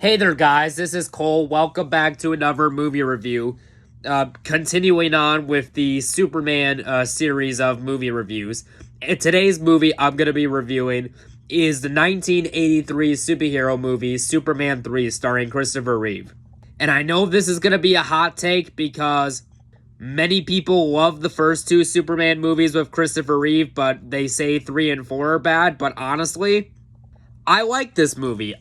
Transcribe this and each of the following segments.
Hey there, guys. This is Cole. Welcome back to another movie review. Continuing on with the Superman series of movie reviews. Today's movie I'm going to be reviewing is the 1983 superhero movie Superman 3 starring Christopher Reeve. And I know this is going to be a hot take because many people love the first two Superman movies with Christopher Reeve, but they say 3 and 4 are bad. But honestly, I like this movie.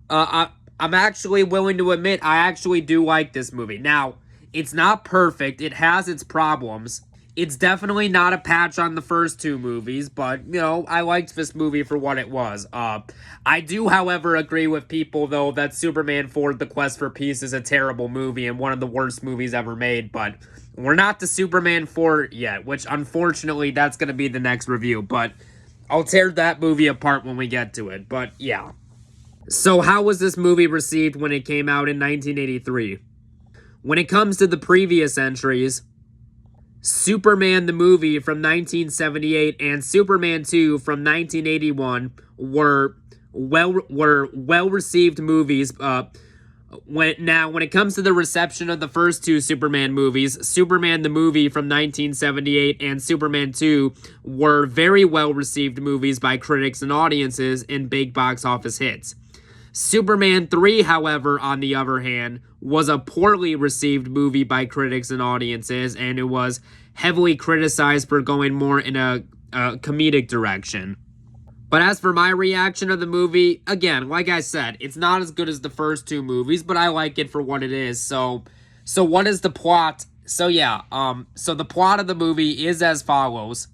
I'm actually willing to admit I actually do like this movie. Now, it's not perfect. It has its problems. It's definitely not a patch on the first two movies, but, I liked this movie for what it was. I do, however, agree with people, though, that Superman 4: The Quest for Peace is a terrible movie and one of the worst movies ever made, but we're not to Superman 4 yet, which, unfortunately, that's going to be the next review, but I'll tear that movie apart when we get to it, but yeah. So how was this movie received when it came out in 1983? When it comes to the previous entries, Superman the movie from 1978 and Superman 2 from 1981 were well received movies. When it comes to the reception of the first two Superman movies, Superman the movie from 1978 and Superman 2 were very well received movies by critics and audiences and big box office hits. Superman 3, however, on the other hand, was a poorly received movie by critics and audiences, and it was heavily criticized for going more in a comedic direction. But as for my reaction of the movie, again, like I said, it's not as good as the first two movies, but I like it for what it is. So what is the plot? So the plot of the movie is as follows.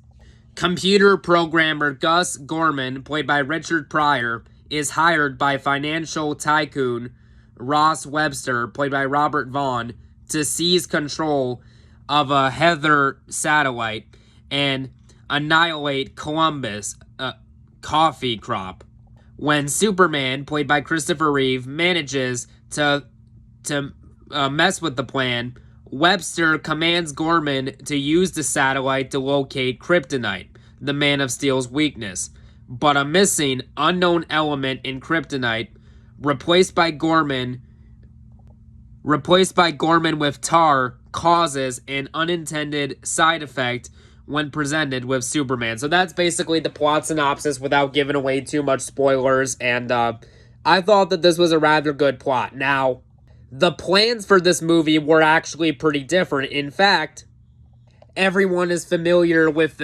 Computer programmer Gus Gorman, played by Richard Pryor, is hired by financial tycoon Ross Webster, played by Robert Vaughn, to seize control of a Heather satellite and annihilate Columbus coffee crop. When Superman, played by Christopher Reeve, manages to mess with the plan, Webster commands Gorman to use the satellite to locate Kryptonite, the Man of Steel's weakness. But a missing, unknown element in Kryptonite, replaced by Gorman with tar, causes an unintended side effect when presented with Superman. So that's basically the plot synopsis without giving away too much spoilers, and I thought that this was a rather good plot. Now, the plans for this movie were actually pretty different. In fact, everyone is familiar with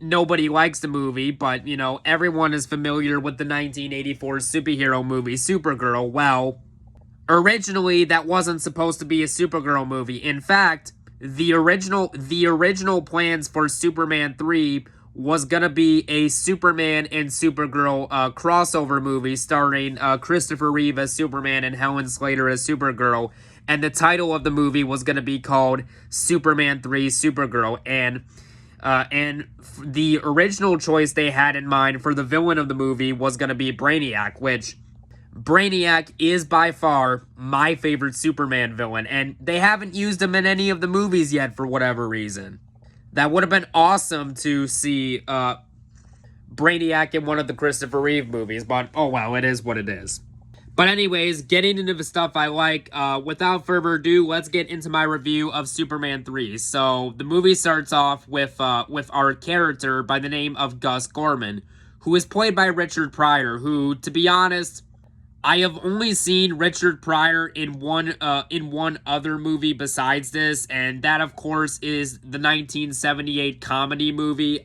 nobody likes the movie, but, everyone is familiar with the 1984 superhero movie, Supergirl. Well, originally, that wasn't supposed to be a Supergirl movie. In fact, the original plans for Superman 3 was gonna be a Superman and Supergirl crossover movie starring Christopher Reeve as Superman and Helen Slater as Supergirl. And the title of the movie was going to be called Superman 3 Supergirl. And the original choice they had in mind for the villain of the movie was going to be Brainiac, which Brainiac is by far my favorite Superman villain. And they haven't used him in any of the movies yet for whatever reason. That would have been awesome to see Brainiac in one of the Christopher Reeve movies. But, oh well, it is what it is. But anyways, getting into the stuff I like, without further ado, let's get into my review of Superman 3. So, the movie starts off with our character by the name of Gus Gorman, who is played by Richard Pryor, who, to be honest, I have only seen Richard Pryor in one other movie besides this, and that, of course, is the 1978 comedy movie,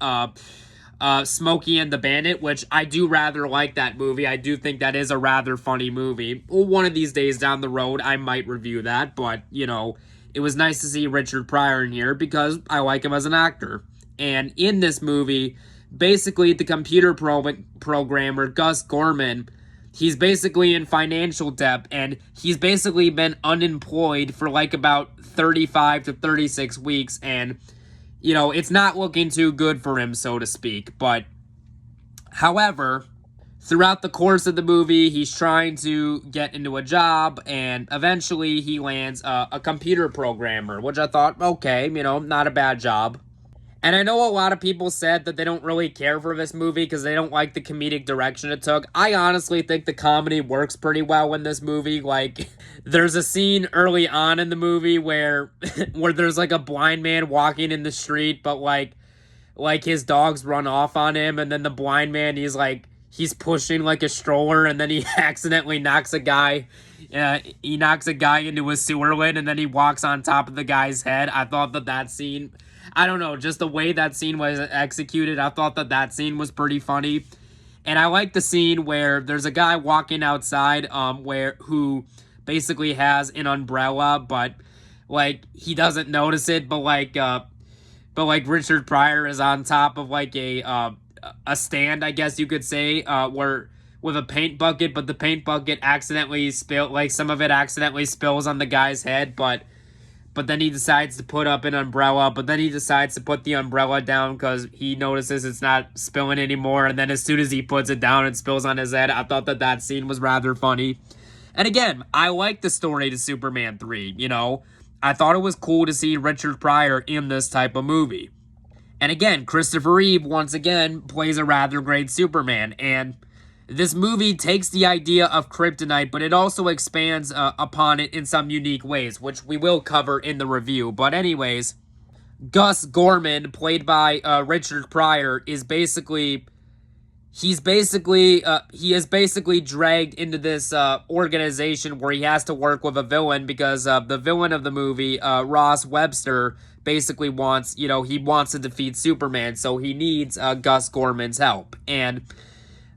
Smokey and the Bandit, which I do rather like that movie. I do think that is a rather funny movie. One of these days down the road, I might review that, but, it was nice to see Richard Pryor in here because I like him as an actor. And in this movie, basically, the computer programmer, Gus Gorman, he's basically in financial debt, and he's basically been unemployed for like about 35 to 36 weeks, and it's not looking too good for him, so to speak. But, however, throughout the course of the movie, he's trying to get into a job, and eventually he lands a computer programmer, which I thought, okay, not a bad job. And I know a lot of people said that they don't really care for this movie because they don't like the comedic direction it took. I honestly think the comedy works pretty well in this movie. Like, there's a scene early on in the movie where where there's like a blind man walking in the street, but like his dogs run off on him, and then the blind man, he's pushing like a stroller, and then he accidentally knocks a guy. He knocks a guy into a sewer lid, and then he walks on top of the guy's head. I thought that scene, I don't know, just the way that scene was executed, I thought that scene was pretty funny. And I like the scene where there's a guy walking outside, who basically has an umbrella, but like he doesn't notice it, but like Richard Pryor is on top of like a stand, I guess you could say, where with a paint bucket, but the paint bucket accidentally some of it accidentally spills on the guy's head, but then he decides to put up an umbrella, but then he decides to put the umbrella down because he notices it's not spilling anymore, and then as soon as he puts it down, it spills on his head. I thought that scene was rather funny. And again, I like the story to Superman 3, you know? I thought it was cool to see Richard Pryor in this type of movie. And again, Christopher Reeve, once again, plays a rather great Superman, and this movie takes the idea of kryptonite, but it also expands upon it in some unique ways, which we will cover in the review. But anyways, Gus Gorman, played by Richard Pryor, he is basically dragged into this organization where he has to work with a villain because the villain of the movie, Ross Webster, basically wants to defeat Superman, so he needs Gus Gorman's help. And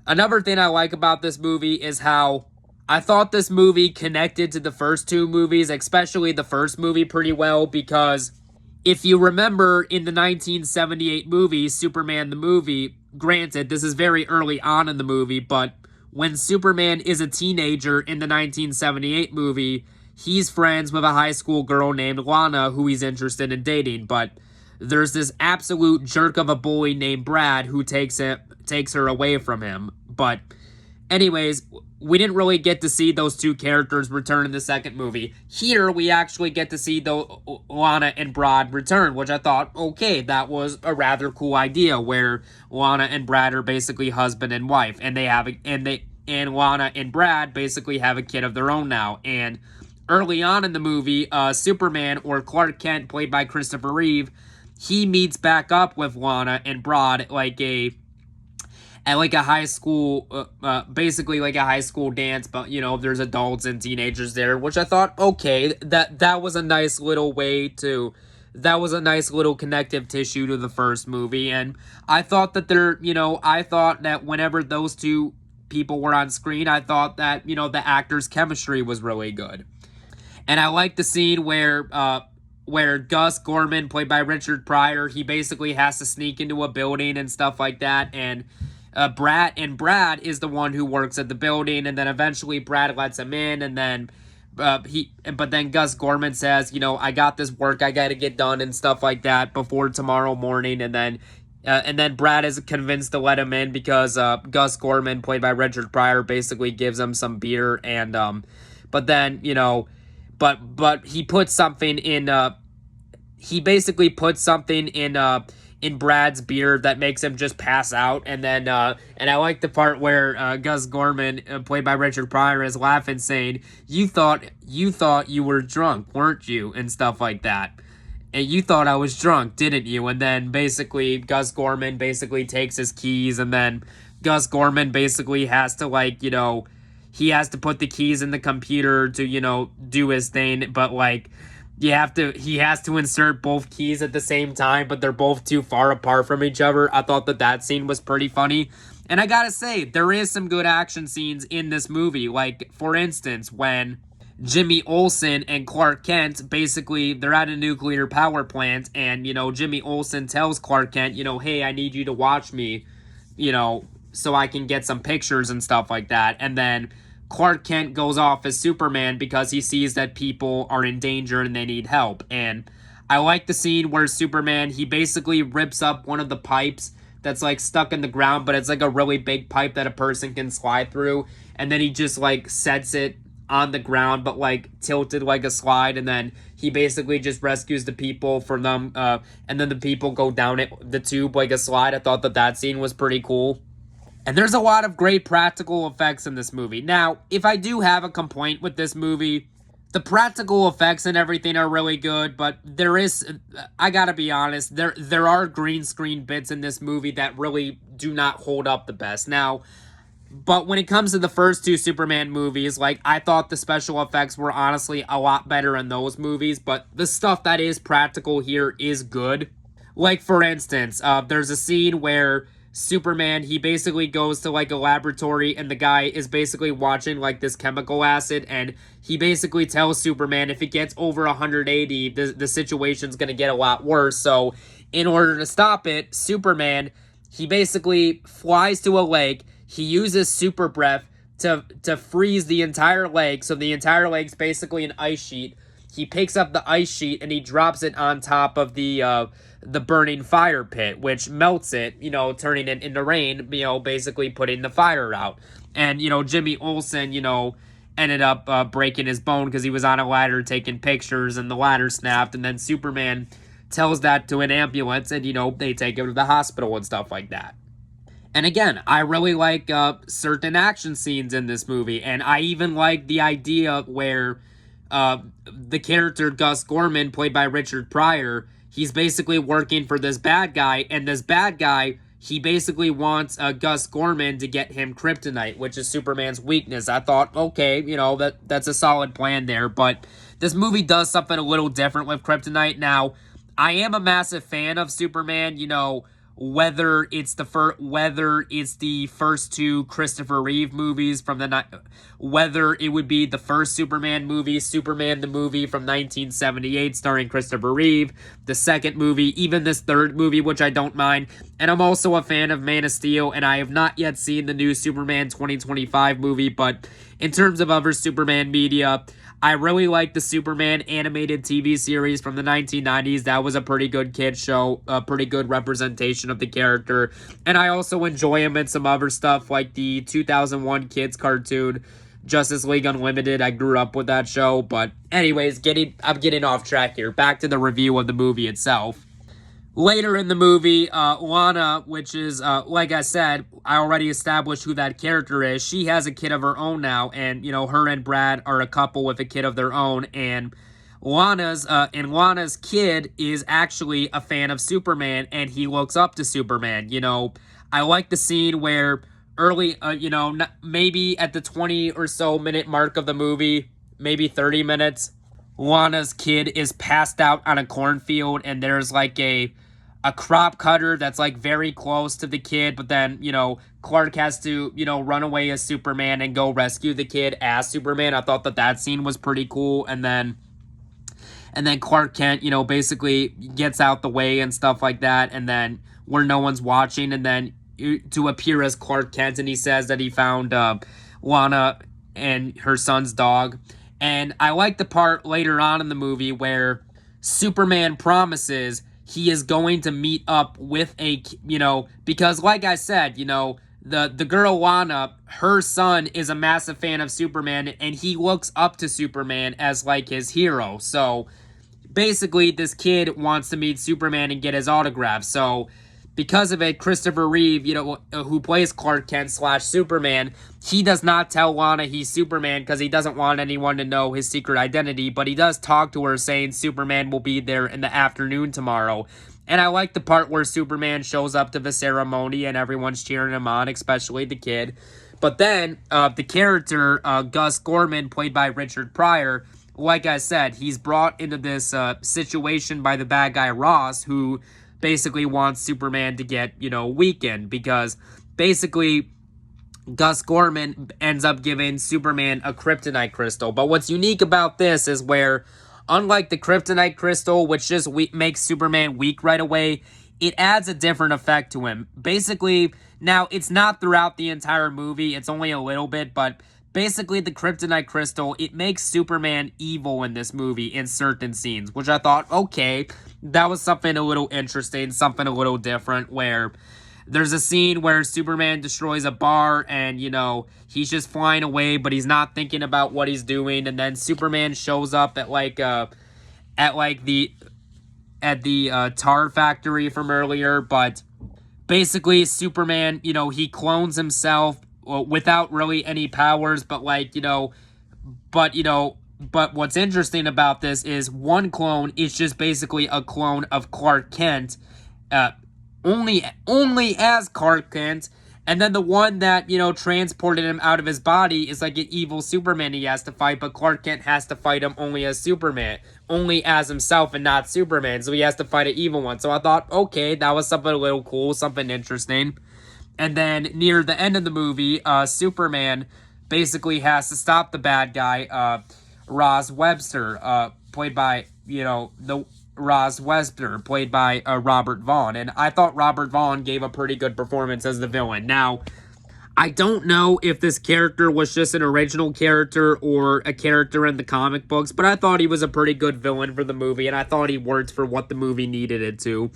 another thing I like about this movie is how I thought this movie connected to the first two movies, especially the first movie, pretty well, because if you remember in the 1978 movie, Superman the movie, granted, this is very early on in the movie, but when Superman is a teenager in the 1978 movie, he's friends with a high school girl named Lana who he's interested in dating, but there's this absolute jerk of a bully named Brad who takes her away from him. But anyways, we didn't really get to see those two characters return in the second movie. Here, we actually get to see Lana and Brad return, which I thought, okay, that was a rather cool idea, where Lana and Brad are basically husband and wife, and Lana and Brad basically have a kid of their own now. And early on in the movie, Superman, or Clark Kent, played by Christopher Reeve, he meets back up with Lana and Brad at a high school, basically like a high school dance, but there's adults and teenagers there, which I thought, okay, that was a nice little connective tissue to the first movie. And I thought that whenever those two people were on screen, I thought that, the actors' chemistry was really good. And I like the scene where Gus Gorman, played by Richard Pryor, he basically has to sneak into a building and stuff like that, and Brad is the one who works at the building, and then eventually Brad lets him in, and then but then Gus Gorman says, I got this work I gotta get done and stuff like that before tomorrow morning, and then Brad is convinced to let him in because Gus Gorman, played by Richard Pryor, basically gives him some beer, and but then but he puts something in he basically puts something in Brad's beer that makes him just pass out, and then and I like the part where Gus Gorman, played by Richard Pryor, is laughing, saying, you thought you were drunk, weren't you?" and stuff like that. And you thought I was drunk, didn't you? And then basically Gus Gorman basically takes his keys, and then Gus Gorman basically has to he has to put the keys in the computer to do his thing, but he has to insert both keys at the same time, but they're both too far apart from each other. I thought that scene was pretty funny. And I gotta say, there is some good action scenes in this movie. Like, for instance, when Jimmy Olsen and Clark Kent, basically, they're at a nuclear power plant, and, Jimmy Olsen tells Clark Kent, hey, I need you to watch me, so I can get some pictures and stuff like that. And then Clark Kent goes off as Superman because he sees that people are in danger and they need help. And I like the scene where Superman, he basically rips up one of the pipes that's stuck in the ground, but it's a really big pipe that a person can slide through, and then he just sets it on the ground, but like tilted like a slide, and then he basically just rescues the people from them, and then the people go down the tube like a slide. I thought that scene was pretty cool. And there's a lot of great practical effects in this movie. Now, if I do have a complaint with this movie, the practical effects and everything are really good, but I gotta be honest, there are green screen bits in this movie that really do not hold up the best. Now, but when it comes to the first two Superman movies, like, I thought the special effects were honestly a lot better in those movies, but the stuff that is practical here is good. Like, for instance, there's a scene where Superman, he basically goes to like a laboratory and the guy is basically watching like this chemical acid, and he basically tells Superman if it gets over 180, the situation's gonna get a lot worse. So in order to stop it, Superman, he basically flies to a lake. He uses super breath to freeze the entire lake, so the entire lake's basically an ice sheet. He picks up the ice sheet and he drops it on top of the burning fire pit, which melts it, turning it into rain, basically putting the fire out. And, Jimmy Olsen, ended up breaking his bone because he was on a ladder taking pictures and the ladder snapped, and then Superman tells that to an ambulance and, they take him to the hospital and stuff like that. And again, I really like certain action scenes in this movie, and I even like the idea where the character Gus Gorman, played by Richard Pryor, he's basically working for this bad guy, and this bad guy, he basically wants Gus Gorman to get him kryptonite, which is Superman's weakness. I thought, okay, that's a solid plan there, but this movie does something a little different with kryptonite. Now, I am a massive fan of Superman, whether it's the first two Christopher Reeve movies from whether it would be the first Superman movie, Superman the movie from 1978 starring Christopher Reeve, the second movie, even this third movie, which I don't mind. And I'm also a fan of Man of Steel, and I have not yet seen the new Superman 2025 movie, but in terms of other Superman media, I really like the Superman animated TV series from the 1990s. That was a pretty good kid show, a pretty good representation of the character. And I also enjoy him in some other stuff like the 2001 kids cartoon, Justice League Unlimited. I grew up with that show. But anyways, I'm getting off track here. Back to the review of the movie itself. Later in the movie, Lana, which is, like I said, I already established who that character is. She has a kid of her own now, and, her and Brad are a couple with a kid of their own, and Lana's kid is actually a fan of Superman, and he looks up to Superman. I like the scene where early, maybe at the 20 or so minute mark of the movie, maybe 30 minutes, Lana's kid is passed out on a cornfield, and there's like a crop cutter that's like very close to the kid, but then, Clark has to, run away as Superman and go rescue the kid as Superman. I thought that scene was pretty cool. And then Clark Kent, basically gets out the way and stuff like that. And then where no one's watching, and then to appear as Clark Kent, and he says that he found Lana and her son's dog. And I like the part later on in the movie where Superman promises he is going to meet up with because like I said, the girl Lana, her son is a massive fan of Superman, and he looks up to Superman as like his hero. So basically this kid wants to meet Superman and get his autograph. So because of it, Christopher Reeve, who plays Clark Kent / Superman, he does not tell Lana he's Superman because he doesn't want anyone to know his secret identity, but he does talk to her saying Superman will be there in the afternoon tomorrow. And I like the part where Superman shows up to the ceremony and everyone's cheering him on, especially the kid. But then the character, Gus Gorman, played by Richard Pryor, like I said, he's brought into this situation by the bad guy Ross, who basically wants Superman to get, weakened, because basically Gus Gorman ends up giving Superman a kryptonite crystal. But what's unique about this is where, unlike the kryptonite crystal, which just makes Superman weak right away, it adds a different effect to him. Basically, now it's not throughout the entire movie, it's only a little bit, but basically the kryptonite crystal, it makes Superman evil in this movie in certain scenes, which I thought, okay, that was something a little interesting, something a little different, where there's a scene where Superman destroys a bar and, you know, he's just flying away, but he's not thinking about what he's doing. And then Superman shows up at the tar factory from earlier. But basically, Superman, you know, he clones himself without really any powers, but but what's interesting about this is one clone is just basically a clone of Clark Kent, only as Clark Kent, and then the one that, you know, transported him out of his body is like an evil Superman he has to fight, but Clark Kent has to fight him only as Superman, only as himself and not Superman, so he has to fight an evil one. So I thought, okay, that was something a little cool, something interesting. And then near the end of the movie, Superman basically has to stop the bad guy, Ross Webster, played by, Robert Vaughn. And I thought Robert Vaughn gave a pretty good performance as the villain. Now, I don't know if this character was just an original character or a character in the comic books, but I thought he was a pretty good villain for the movie, and I thought he worked for what the movie needed it to.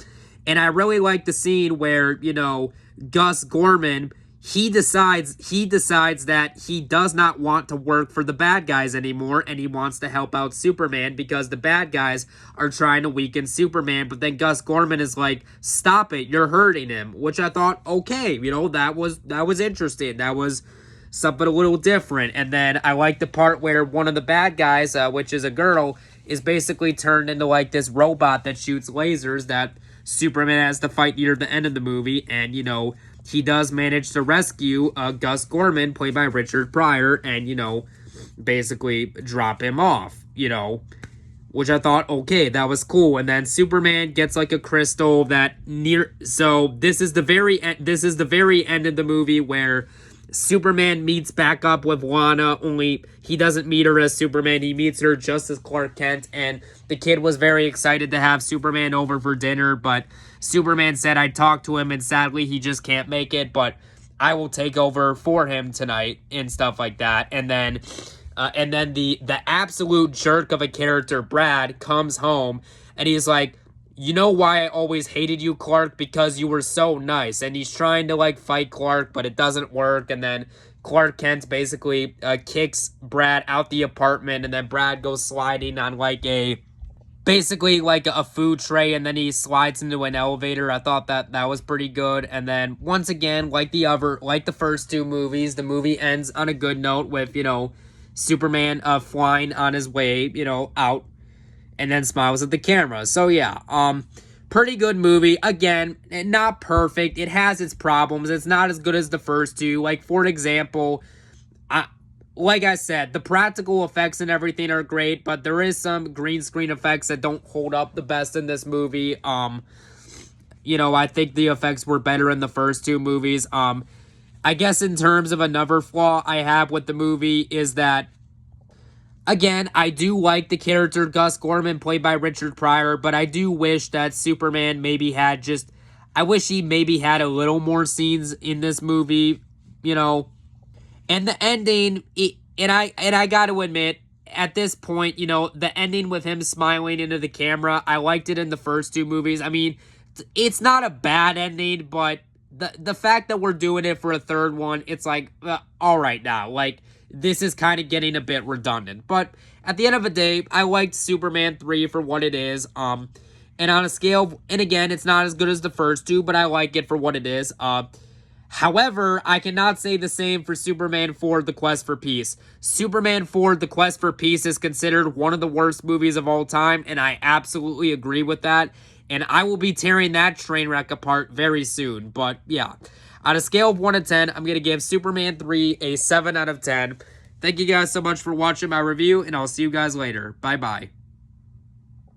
And I really like the scene where, you know, Gus Gorman, he decides that he does not want to work for the bad guys anymore, and he wants to help out Superman because the bad guys are trying to weaken Superman. But then Gus Gorman is like, stop it, you're hurting him, which I thought, okay, you know, that was interesting. That was something a little different. And then I like the part where one of the bad guys, which is a girl, is basically turned into like this robot that shoots lasers that Superman has to fight near the end of the movie. And, you know, he does manage to rescue Gus Gorman, played by Richard Pryor, and, you know, basically drop him off, you know, which I thought, okay, that was cool. And then Superman gets like a crystal that so this is the very end of the movie where Superman meets back up with Lana, only he doesn't meet her as Superman, he meets her just as Clark Kent, and the kid was very excited to have Superman over for dinner, but Superman said I'd talk to him, and sadly he just can't make it, but I will take over for him tonight, and stuff like that. And then the absolute jerk of a character, Brad, comes home, and he's like, you know why I always hated you, Clark? Because you were so nice. And he's trying to, like, fight Clark, but it doesn't work. And then Clark Kent basically kicks Brad out the apartment, and then Brad goes sliding on, like, basically like a food tray, and then he slides into an elevator. I thought that was pretty good. And then, once again, like the first two movies, the movie ends on a good note with, you know, Superman flying on his way, you know, out, and then smiles at the camera. So yeah, pretty good movie. Again, not perfect. It has its problems. It's not as good as the first two. Like, for example, like I said, the practical effects and everything are great, but there is some green screen effects that don't hold up the best in this movie. You know, I think the effects were better in the first two movies. I guess in terms of another flaw I have with the movie is that, again, I do like the character Gus Gorman, played by Richard Pryor, but I do wish that Superman maybe had I wish he maybe had a little more scenes in this movie, you know. And the ending, and I got to admit, at this point, you know, the ending with him smiling into the camera, I liked it in the first two movies. I mean, it's not a bad ending, but the fact that we're doing it for a third one, it's like, all right now, like, this is kind of getting a bit redundant. But at the end of the day, I liked Superman 3 for what it is. And on a scale, and again, it's not as good as the first two, but I like it for what it is. However, I cannot say the same for Superman 4, The Quest for Peace. Superman 4, The Quest for Peace is considered one of the worst movies of all time, and I absolutely agree with that. And I will be tearing that train wreck apart very soon. But yeah, on a scale of 1 to 10, I'm going to give Superman 3 a 7 out of 10. Thank you guys so much for watching my review, and I'll see you guys later. Bye-bye.